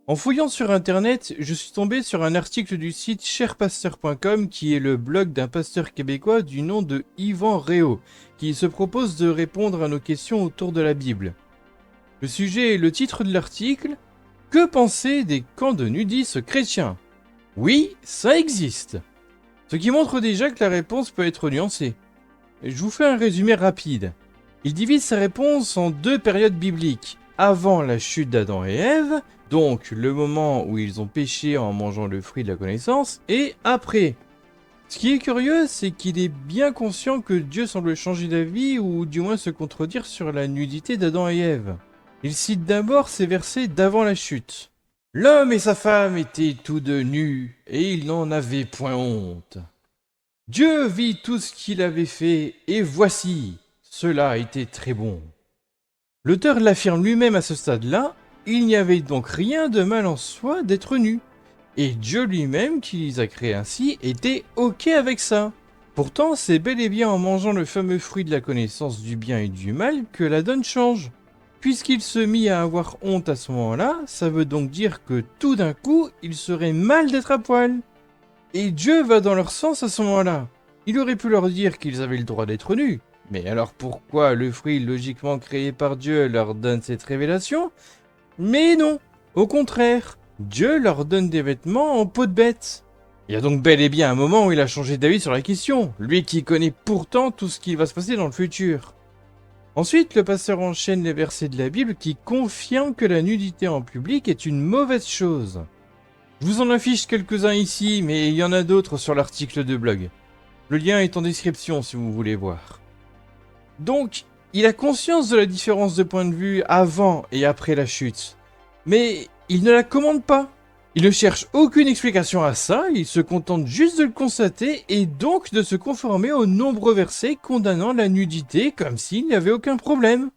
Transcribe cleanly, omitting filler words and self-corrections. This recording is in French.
En fouillant sur internet, je suis tombé sur un article du site cherpasteur.com qui est le blog d'un pasteur québécois du nom de Yvan Réau, qui se propose de répondre à nos questions autour de la Bible. Le sujet et le titre de l'article: Que penser des camps de nudistes chrétiens? Oui, ça existe. Ce qui montre déjà que la réponse peut être nuancée. Je vous fais un résumé rapide. Il divise sa réponse en deux périodes bibliques. Avant la chute d'Adam et Ève, donc le moment où ils ont péché en mangeant le fruit de la connaissance, et après. Ce qui est curieux, c'est qu'il est bien conscient que Dieu semble changer d'avis ou du moins se contredire sur la nudité d'Adam et Ève. Il cite d'abord ces versets d'avant la chute. L'homme et sa femme étaient tous deux nus, et ils n'en avaient point honte. Dieu vit tout ce qu'il avait fait, et voici, cela était très bon. L'auteur l'affirme lui-même à ce stade-là, il n'y avait donc rien de mal en soi d'être nu. Et Dieu lui-même, qui les a créés ainsi, était OK avec ça. Pourtant, c'est bel et bien en mangeant le fameux fruit de la connaissance du bien et du mal que la donne change. Puisqu'il se mit à avoir honte à ce moment-là, ça veut donc dire que tout d'un coup, il serait mal d'être à poil. Et Dieu va dans leur sens à ce moment-là. Il aurait pu leur dire qu'ils avaient le droit d'être nus. Mais alors pourquoi le fruit logiquement créé par Dieu leur donne cette révélation? Mais non, au contraire, Dieu leur donne des vêtements en peau de bête. Il y a donc bel et bien un moment où il a changé d'avis sur la question, lui qui connaît pourtant tout ce qui va se passer dans le futur. Ensuite, le pasteur enchaîne les versets de la Bible qui confirment que la nudité en public est une mauvaise chose. Je vous en affiche quelques-uns ici, mais il y en a d'autres sur l'article de blog. Le lien est en description si vous voulez voir. Donc, il a conscience de la différence de point de vue avant et après la chute. Mais il ne la commande pas. Il ne cherche aucune explication à ça, il se contente juste de le constater et donc de se conformer aux nombreux versets condamnant la nudité comme s'il n'y avait aucun problème.